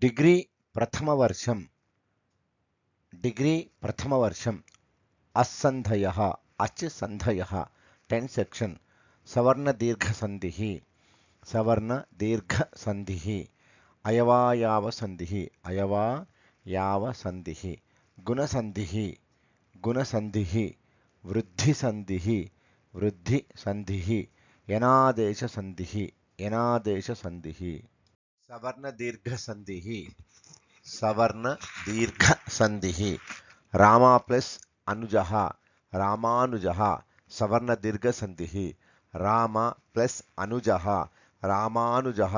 degree ప్రథమవర్షం degree ప్రథమవర్షం అస్సంధయః అచ్ సంధయః 10th section సవర్ణ దీర్ఘ సంధిః సవర్ణ దీర్ఘ సంధిః అయవాయావ సంధిః అయవాయావ సంధిః గుణ సంధిః గుణ సంధిః వృద్ధి సంధిః వృద్ధి సంధిః యనాదేశ సంధిః యనాదేశ సంధిః సవర్ణ దీర్ఘ సంధిః సవర్ణ దీర్ఘ సంధిః రామా ప్లస్ అనుజః రామానుజః సవర్ణ దీర్ఘ సంధిః రామ ప్లస్ అనుజః రామానుజః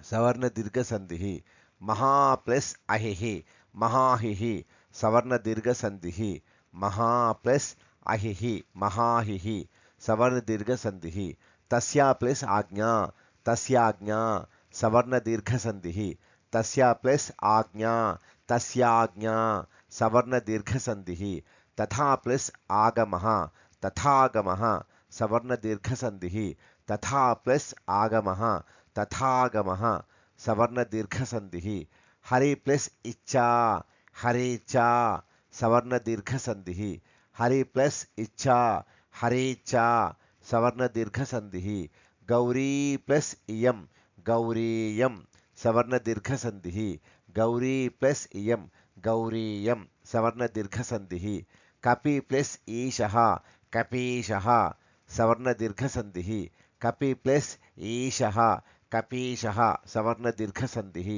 సవర్ణ దీర్ఘ సంధిః మహా ప్లస్ అహిః మహాహిః సవర్ణ దీర్ఘ సంధిః మహా ప్లస్ అహిః మహాహిః సవర్ణ దీర్ఘ సంధిః తస్యా ప్లస్ ఆజ్ఞా తస్యాజ్ఞా సవర్ణ దీర్ఘ సంధిః తస్యా ప్లస్ ఆజ్ఞా తస్యాజ్ఞా సవర్ణ దీర్ఘ సంధిః తథా ప్లస్ ఆగమః తథాగమః సవర్ణ దీర్ఘ సంధిః తథా ప్లస్ ఆగమః తథాగమః సవర్ణ దీర్ఘ సంధిః హరి ప్లస్ ఇచ్చా హరీచా సవర్ణ దీర్ఘ సంధిః హరి ప్లస్ ఇచ్చా హరీచా సవర్ణ దీర్ఘ సంధిః గౌరీ ప్లస్ ఇయం గౌరీయం సవర్ణ దీర్ఘ సంధిః గౌరీ ప్లస్ ఇయం గౌరీయం సవర్ణ దీర్ఘ సంధిః కపి ప్లస్ ఈశః కపీశః సవర్ణ దీర్ఘ సంధిః కపి ప్లస్ ఈశః కపీశః సవర్ణ దీర్ఘ సంధిః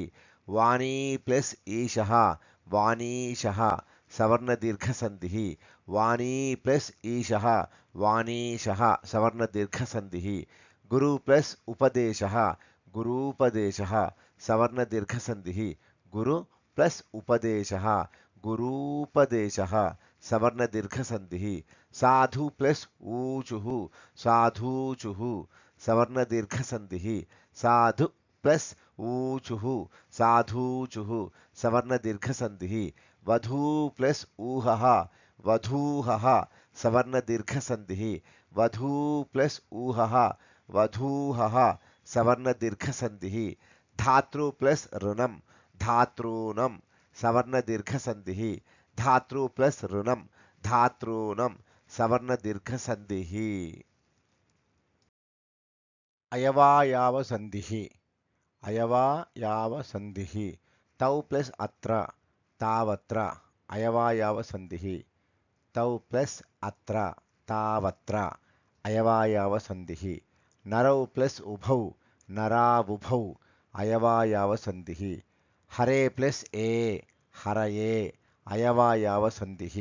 వాణీ ప్లస్ ఈశః వాణీశః సవర్ణ దీర్ఘ సంధిః వాణీ ప్లస్ ఈశః వాణీశః సవర్ణ దీర్ఘ సంధిః గురు ప్లస్ ఉపదేశః గురూపదేశః సవర్ణ దీర్ఘ సంధిః గురు ప్లస్ ఉపదేశః గురూపదేశః సవర్ణ దీర్ఘ సంధిః సాధు ప్లస్ ఊచుః సాధూచుః సవర్ణ దీర్ఘ సంధిః సాధు ప్లస్ ఊచుః సాధూచుః సవర్ణ దీర్ఘ సంధిః వధూ ప్లస్ ఊహః వధూహః సవర్ణ దీర్ఘ సంధిః వధూ ప్లస్ ఊహః వధూహః సవర్ణ దీర్ఘ సంధిః ధాతృ ప్లస్ రుణం ధాతృనం సవర్ణ దీర్ఘ సంధిః ధాతృ ప్లస్ రుణం ధాతృనం సవర్ణ దీర్ఘ సంధిః అయవాయావ సంధిః అయవాయావ సంధిః తౌ ప్లస్ అత్ర తావత్ర అయవాయావ సంధిః తౌ ప్లస్ అత్ర తావత్ర అయవాయావ సంధిః నరౌ ప్లస్ ఉభౌ నరావుభౌ అయవాయావ సంధిః హరే ప్లస్ ఏ హరయే అయవాయావ సంధిః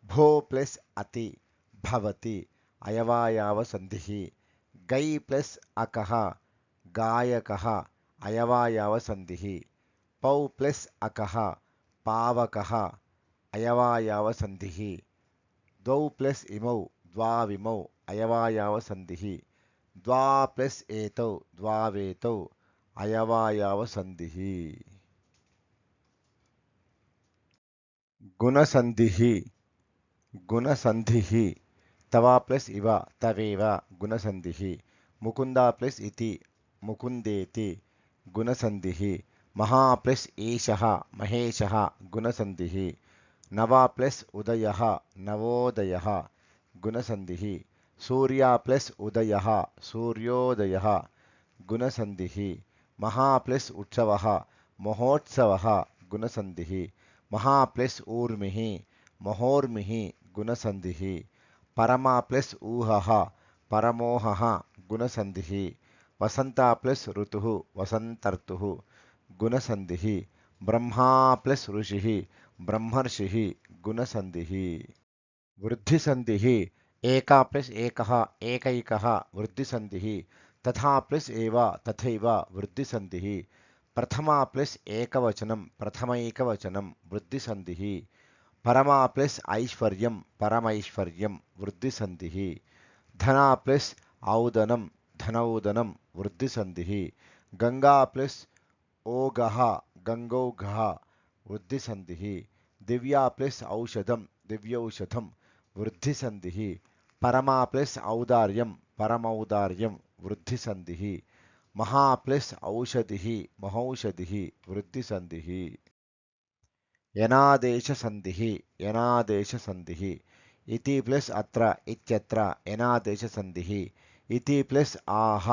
భో ప్లస్ అతి భవతి అయవాయావ సంధిః గై ప్లస్ అకః గాయకః అయవాయావ సంధిః పౌ ప్లస్ అకః పావకః అయవాయావ సంధిః ద్వౌ ప్లస్ ఇమౌ ద్వావిమౌ అయవాయావ సంధిః ద్వా ప్లస్ ఏతౌ ద్వావేతౌ అయవాయావ సంధిః గుణసంధిః గుణసంధిః తవా ప్లస్ ఇవ తవేవ గుణసంధిః ముకుందా ప్లస్ ఇతి ముకుందేతి గుణసంధిః మహా ప్లస్ ఈశః మహేశః గుణసంధిః నవా ప్లస్ ఉదయః నవోదయః గుణసంధిః సూర్యా ప్లస్ ఉదయః సూర్యోదయః గుణసంధిః మహా ప్లస్ ఉత్సవః మహోత్సవః గుణసంధిః మహా ప్లస్ ఊర్మిః మహోర్మిః గుణసంధిః పరమా ప్లస్ ఊహః పరమోహః గుణసంధిః వసంత ప్లస్ ఋతుః వసంతర్తుః గుణసంధిః బ్రహ్మా ప్లస్ ఋషిః బ్రహ్మర్షిః గుణసంధిః వృద్ధిసంధిః ఏకా ప్లస్ ఏకః ఏకైకः వృద్ధిసంధిః తథా ప్లస్ ఏవ తథైవ వృద్ధిసంధిః ప్రథమా ప్లస్ ఏకవచనం ప్రథమైకవచనం వృద్ధిసంధిః పరమా ప్లస్ ఐశ్వర్యం పరమైశ్వర్యం వృద్ధిసంధిః ధనా ప్లస్ ఔదనం ధనౌదనం వృద్ధిసంధిః గంగా ప్లస్ ఓగః గంగౌఘః వృద్ధిసంధిః దివ్యా ప్లస్ ఔషధం దివ్యౌషధం వృద్ధిసంధిః పరమా ప్లస్ ఔదార్యం పరమౌదార్యం వృద్ధిసంధిః మహా ప్లస్ ఔషధిః మహౌషధిः వృద్ధిసంధిः యనాదేశ సంధిః యనాదేశ సంధిః इति प्लस अत्र इत्यत्र यनादेश संधिः इति प्लस आह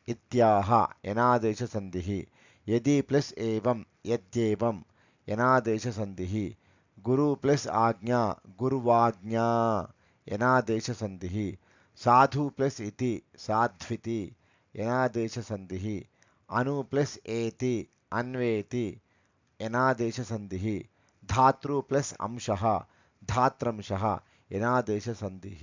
इत्याह यनादेश संधिः यदि प्लस एवं यद्येवं यनादेश संधिः गुरु प्लस आज्ञा गुर्वाज्ञा यनादेश संधिः साधु प्लस इति साध्विति यनादेश संधिः अनु प्लस एति अन्वेति यनादेश संधिः धातृ प्लस अंशः धात्रंशः यनादेश संधिः